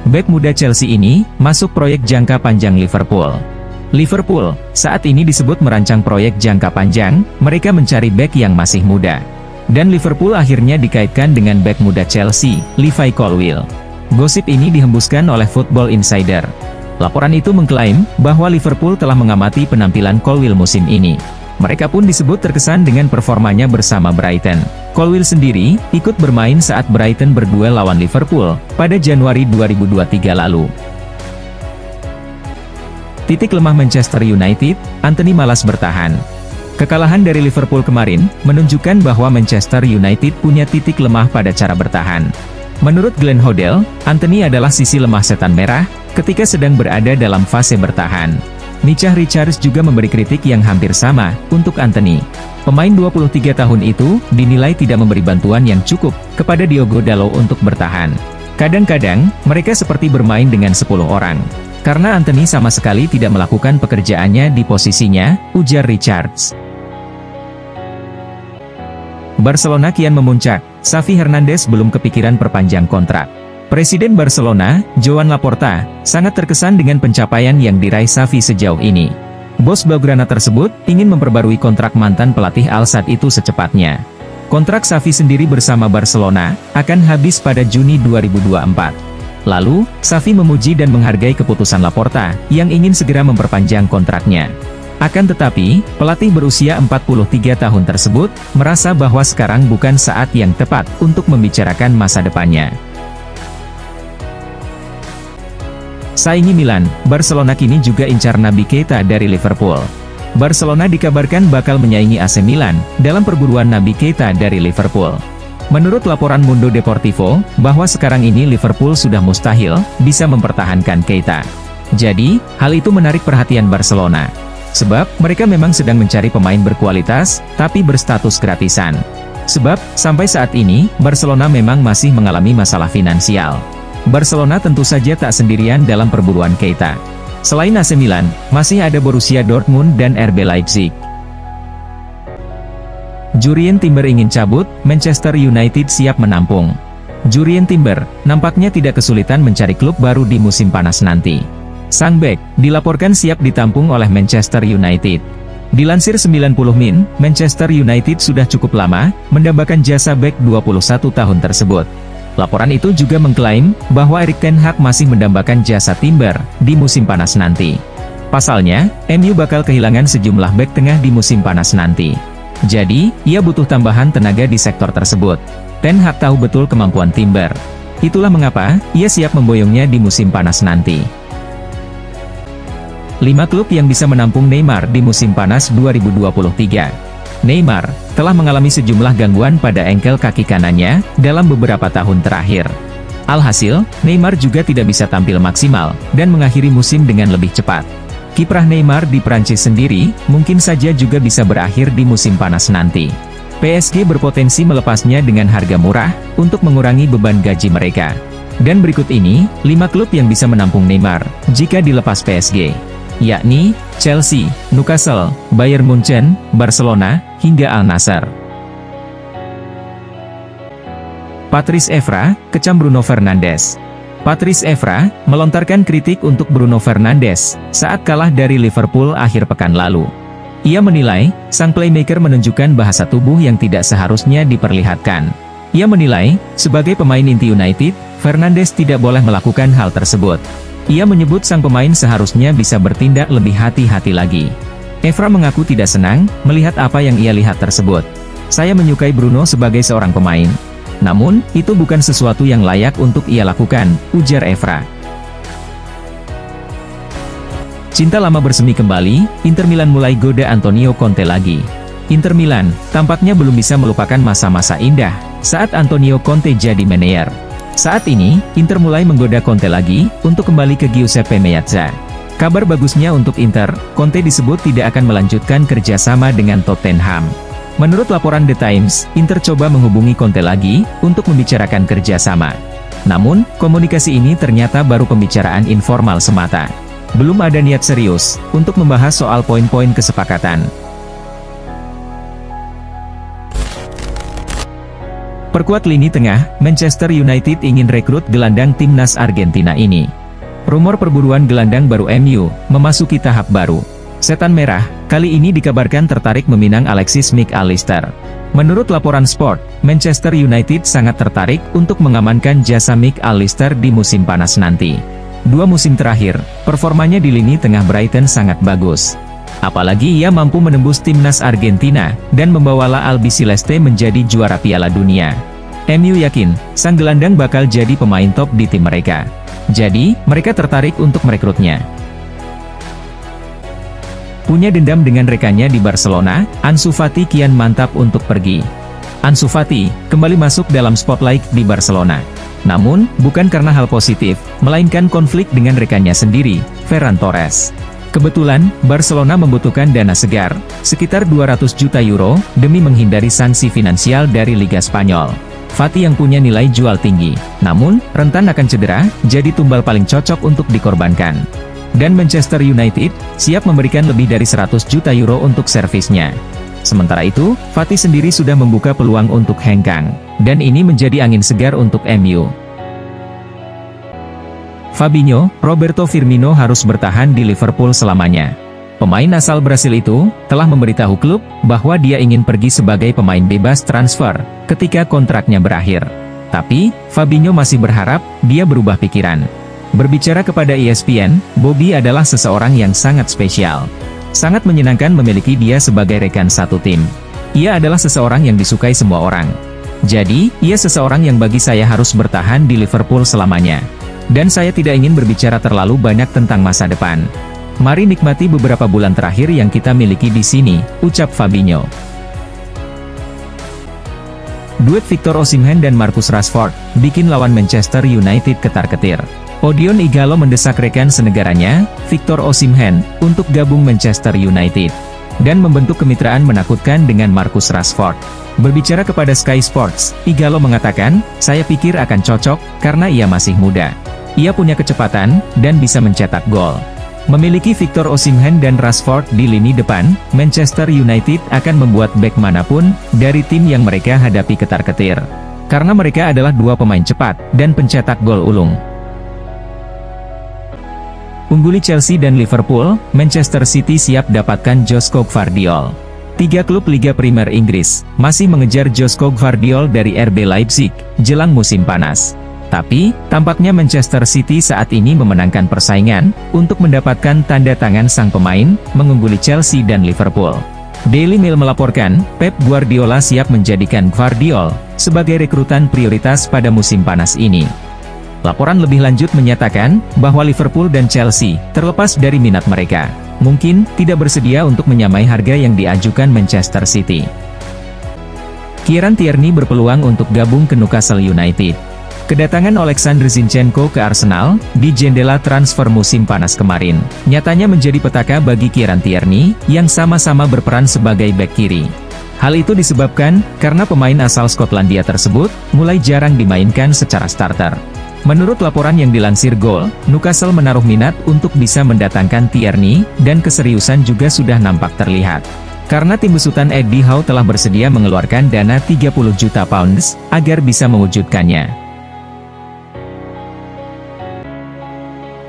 Bek muda Chelsea ini masuk proyek jangka panjang Liverpool. Liverpool saat ini disebut merancang proyek jangka panjang, mereka mencari bek yang masih muda. Dan Liverpool akhirnya dikaitkan dengan bek muda Chelsea, Levi Colwill. Gosip ini dihembuskan oleh Football Insider. Laporan itu mengklaim bahwa Liverpool telah mengamati penampilan Colwill musim ini. Mereka pun disebut terkesan dengan performanya bersama Brighton. Colwill sendiri ikut bermain saat Brighton berduel lawan Liverpool pada Januari 2023 lalu. Titik lemah Manchester United, Anthony malas bertahan. Kekalahan dari Liverpool kemarin menunjukkan bahwa Manchester United punya titik lemah pada cara bertahan. Menurut Glenn Hoddle, Anthony adalah sisi lemah setan merah ketika sedang berada dalam fase bertahan. Micah Richards juga memberi kritik yang hampir sama untuk Anthony. Pemain 23 tahun itu dinilai tidak memberi bantuan yang cukup kepada Diogo Dalot untuk bertahan. Kadang-kadang, mereka seperti bermain dengan 10 orang. Karena Anthony sama sekali tidak melakukan pekerjaannya di posisinya, ujar Richards. Barcelona kian memuncak, Xavi Hernandez belum kepikiran perpanjang kontrak. Presiden Barcelona, Joan Laporta, sangat terkesan dengan pencapaian yang diraih Xavi sejauh ini. Bos Blaugrana tersebut ingin memperbarui kontrak mantan pelatih Al Sadd itu secepatnya. Kontrak Xavi sendiri bersama Barcelona akan habis pada Juni 2024. Lalu, Xavi memuji dan menghargai keputusan Laporta yang ingin segera memperpanjang kontraknya. Akan tetapi, pelatih berusia 43 tahun tersebut merasa bahwa sekarang bukan saat yang tepat untuk membicarakan masa depannya. Saingi Milan, Barcelona kini juga incar Naby Keita dari Liverpool. Barcelona dikabarkan bakal menyaingi AC Milan dalam perburuan Naby Keita dari Liverpool. Menurut laporan Mundo Deportivo, bahwa sekarang ini Liverpool sudah mustahil bisa mempertahankan Keita. Jadi, hal itu menarik perhatian Barcelona. Sebab, mereka memang sedang mencari pemain berkualitas, tapi berstatus gratisan. Sebab, sampai saat ini, Barcelona memang masih mengalami masalah finansial. Barcelona tentu saja tak sendirian dalam perburuan Keita. Selain AC Milan, masih ada Borussia Dortmund dan RB Leipzig. Jurrien Timber ingin cabut, Manchester United siap menampung. Jurrien Timber nampaknya tidak kesulitan mencari klub baru di musim panas nanti. Sang bek dilaporkan siap ditampung oleh Manchester United. Dilansir 90 Min, Manchester United sudah cukup lama mendambakan jasa bek 21 tahun tersebut. Laporan itu juga mengklaim bahwa Erik ten Hag masih mendambakan jasa Timber di musim panas nanti. Pasalnya, MU bakal kehilangan sejumlah bek tengah di musim panas nanti. Jadi, ia butuh tambahan tenaga di sektor tersebut. Ten Hag tahu betul kemampuan Timber. Itulah mengapa ia siap memboyongnya di musim panas nanti. 5 klub yang bisa menampung Neymar di musim panas 2023. Neymar telah mengalami sejumlah gangguan pada engkel kaki kanannya dalam beberapa tahun terakhir. Alhasil, Neymar juga tidak bisa tampil maksimal dan mengakhiri musim dengan lebih cepat. Kiprah Neymar di Prancis sendiri mungkin saja juga bisa berakhir di musim panas nanti. PSG berpotensi melepasnya dengan harga murah untuk mengurangi beban gaji mereka. Dan berikut ini 5 klub yang bisa menampung Neymar jika dilepas PSG, yakni Chelsea, Newcastle, Bayern Munchen, Barcelona, hingga Al Nassr. Patrice Evra kecam Bruno Fernandes. Patrice Evra melontarkan kritik untuk Bruno Fernandes saat kalah dari Liverpool akhir pekan lalu. Ia menilai, sang playmaker menunjukkan bahasa tubuh yang tidak seharusnya diperlihatkan. Ia menilai, sebagai pemain inti United, Fernandes tidak boleh melakukan hal tersebut. Ia menyebut sang pemain seharusnya bisa bertindak lebih hati-hati lagi. Evra mengaku tidak senang melihat apa yang ia lihat tersebut. Saya menyukai Bruno sebagai seorang pemain. Namun, itu bukan sesuatu yang layak untuk ia lakukan, ujar Evra. Cinta lama bersemi kembali, Inter Milan mulai goda Antonio Conte lagi. Inter Milan tampaknya belum bisa melupakan masa-masa indah saat Antonio Conte jadi manajer. Saat ini, Inter mulai menggoda Conte lagi untuk kembali ke Giuseppe Meazza. Kabar bagusnya untuk Inter, Conte disebut tidak akan melanjutkan kerjasama dengan Tottenham. Menurut laporan The Times, Inter coba menghubungi Conte lagi untuk membicarakan kerjasama. Namun, komunikasi ini ternyata baru pembicaraan informal semata. Belum ada niat serius untuk membahas soal poin-poin kesepakatan. Perkuat lini tengah, Manchester United ingin rekrut gelandang timnas Argentina ini. Rumor perburuan gelandang baru MU memasuki tahap baru. Setan Merah kali ini dikabarkan tertarik meminang Alexis Mac Allister. Menurut laporan Sport, Manchester United sangat tertarik untuk mengamankan jasa Mac Allister di musim panas nanti. 2 musim terakhir, performanya di lini tengah Brighton sangat bagus. Apalagi ia mampu menembus timnas Argentina, dan membawa Albiceleste menjadi juara Piala Dunia. MU yakin, sang gelandang bakal jadi pemain top di tim mereka. Jadi, mereka tertarik untuk merekrutnya. Punya dendam dengan rekannya di Barcelona, Ansu Fati kian mantap untuk pergi. Ansu Fati kembali masuk dalam spotlight di Barcelona. Namun, bukan karena hal positif, melainkan konflik dengan rekannya sendiri, Ferran Torres. Kebetulan, Barcelona membutuhkan dana segar, sekitar 200 juta euro, demi menghindari sanksi finansial dari Liga Spanyol. Fati yang punya nilai jual tinggi, namun, rentan akan cedera, jadi tumbal paling cocok untuk dikorbankan. Dan Manchester United, siap memberikan lebih dari 100 juta euro untuk servisnya. Sementara itu, Fati sendiri sudah membuka peluang untuk hengkang, dan ini menjadi angin segar untuk MU. Fabinho, Roberto Firmino harus bertahan di Liverpool selamanya. Pemain asal Brasil itu, telah memberitahu klub, bahwa dia ingin pergi sebagai pemain bebas transfer, ketika kontraknya berakhir. Tapi, Fabinho masih berharap, dia berubah pikiran. Berbicara kepada ESPN, Bobby adalah seseorang yang sangat spesial. Sangat menyenangkan memiliki dia sebagai rekan satu tim. Ia adalah seseorang yang disukai semua orang. Jadi, ia seseorang yang bagi saya harus bertahan di Liverpool selamanya. Dan saya tidak ingin berbicara terlalu banyak tentang masa depan. Mari nikmati beberapa bulan terakhir yang kita miliki di sini, ucap Fabinho. Duet Victor Osimhen dan Marcus Rashford bikin lawan Manchester United ketar-ketir. Odion Ighalo mendesak rekan senegaranya, Victor Osimhen, untuk gabung Manchester United dan membentuk kemitraan menakutkan dengan Marcus Rashford. Berbicara kepada Sky Sports, Ighalo mengatakan, "Saya pikir akan cocok karena ia masih muda. Ia punya kecepatan dan bisa mencetak gol." Memiliki Victor Osimhen dan Rashford di lini depan, Manchester United akan membuat bek manapun dari tim yang mereka hadapi ketar-ketir. Karena mereka adalah 2 pemain cepat dan pencetak gol ulung. Ungguli Chelsea dan Liverpool, Manchester City siap dapatkan Joško Gvardiol. 3 klub Liga Primer Inggris masih mengejar Joško Gvardiol dari RB Leipzig jelang musim panas. Tapi, tampaknya Manchester City saat ini memenangkan persaingan untuk mendapatkan tanda tangan sang pemain, mengungguli Chelsea dan Liverpool. Daily Mail melaporkan, Pep Guardiola siap menjadikan Gvardiol sebagai rekrutan prioritas pada musim panas ini. Laporan lebih lanjut menyatakan bahwa Liverpool dan Chelsea, terlepas dari minat mereka, mungkin tidak bersedia untuk menyamai harga yang diajukan Manchester City. Kieran Tierney berpeluang untuk gabung ke Newcastle United. Kedatangan Oleksandr Zinchenko ke Arsenal di jendela transfer musim panas kemarin, nyatanya menjadi petaka bagi Kieran Tierney, yang sama-sama berperan sebagai bek kiri. Hal itu disebabkan karena pemain asal Skotlandia tersebut mulai jarang dimainkan secara starter. Menurut laporan yang dilansir Goal, Newcastle menaruh minat untuk bisa mendatangkan Tierney, dan keseriusan juga sudah nampak terlihat. Karena tim besutan Eddie Howe telah bersedia mengeluarkan dana 30 juta pounds, agar bisa mewujudkannya.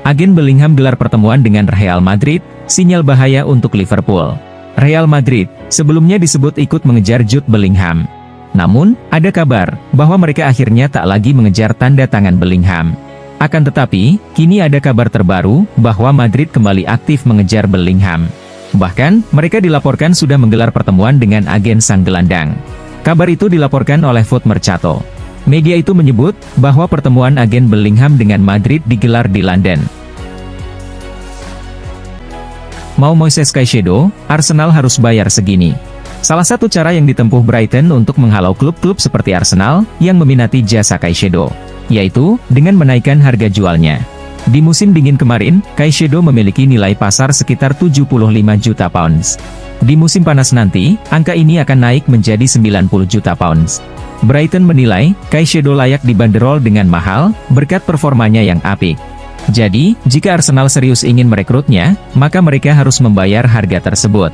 Agen Bellingham gelar pertemuan dengan Real Madrid, sinyal bahaya untuk Liverpool. Real Madrid, sebelumnya disebut ikut mengejar Jude Bellingham. Namun, ada kabar, bahwa mereka akhirnya tak lagi mengejar tanda tangan Bellingham. Akan tetapi, kini ada kabar terbaru, bahwa Madrid kembali aktif mengejar Bellingham. Bahkan, mereka dilaporkan sudah menggelar pertemuan dengan agen sang gelandang. Kabar itu dilaporkan oleh Foot Mercato. Media itu menyebut, bahwa pertemuan agen Bellingham dengan Madrid digelar di London. Mau Moises Caicedo, Arsenal harus bayar segini. Salah satu cara yang ditempuh Brighton untuk menghalau klub-klub seperti Arsenal, yang meminati jasa Caicedo, yaitu, dengan menaikkan harga jualnya. Di musim dingin kemarin, Caicedo memiliki nilai pasar sekitar 75 juta pounds. Di musim panas nanti, angka ini akan naik menjadi 90 juta pounds. Brighton menilai, Caicedo layak dibanderol dengan mahal, berkat performanya yang apik. Jadi, jika Arsenal serius ingin merekrutnya, maka mereka harus membayar harga tersebut.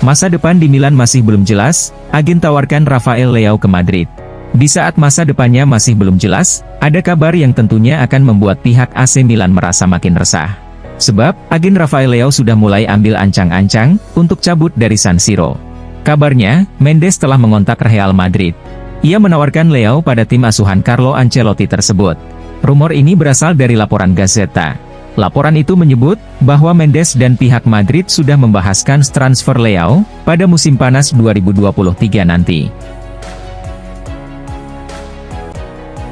Masa depan di Milan masih belum jelas, agen tawarkan Rafael Leao ke Madrid. Di saat masa depannya masih belum jelas, ada kabar yang tentunya akan membuat pihak AC Milan merasa makin resah. Sebab, agen Rafael Leao sudah mulai ambil ancang-ancang untuk cabut dari San Siro. Kabarnya, Mendes telah mengontak Real Madrid. Ia menawarkan Leao pada tim asuhan Carlo Ancelotti tersebut. Rumor ini berasal dari laporan Gazzetta. Laporan itu menyebut bahwa Mendes dan pihak Madrid sudah membahaskan transfer Leao pada musim panas 2023 nanti.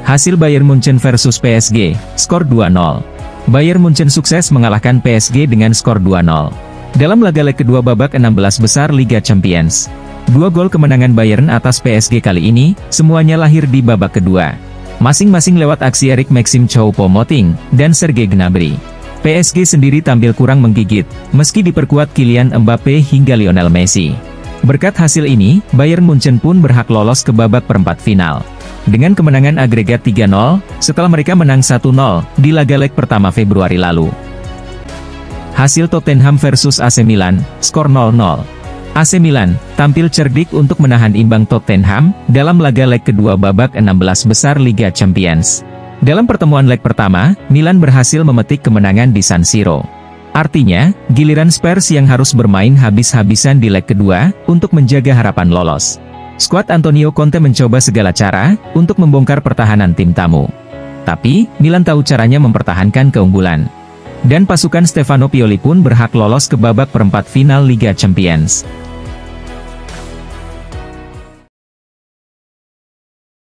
Hasil Bayern Munchen versus PSG, skor 2-0. Bayern Munchen sukses mengalahkan PSG dengan skor 2-0. Dalam laga leg kedua babak 16 besar Liga Champions. 2 gol kemenangan Bayern atas PSG kali ini, semuanya lahir di babak kedua. Masing-masing lewat aksi Eric Maxim Choupo-Moting dan Serge Gnabry. PSG sendiri tampil kurang menggigit, meski diperkuat Kylian Mbappe hingga Lionel Messi. Berkat hasil ini, Bayern Munchen pun berhak lolos ke babak perempat final. Dengan kemenangan agregat 3-0, setelah mereka menang 1-0 di laga leg pertama Februari lalu. Hasil Tottenham versus AC Milan, skor 0-0. AC Milan tampil cerdik untuk menahan imbang Tottenham dalam laga leg kedua babak 16 besar Liga Champions. Dalam pertemuan leg pertama, Milan berhasil memetik kemenangan di San Siro. Artinya, giliran Spurs yang harus bermain habis-habisan di leg kedua untuk menjaga harapan lolos. Skuad Antonio Conte mencoba segala cara untuk membongkar pertahanan tim tamu. Tapi, Milan tahu caranya mempertahankan keunggulan. Dan pasukan Stefano Pioli pun berhak lolos ke babak perempat final Liga Champions.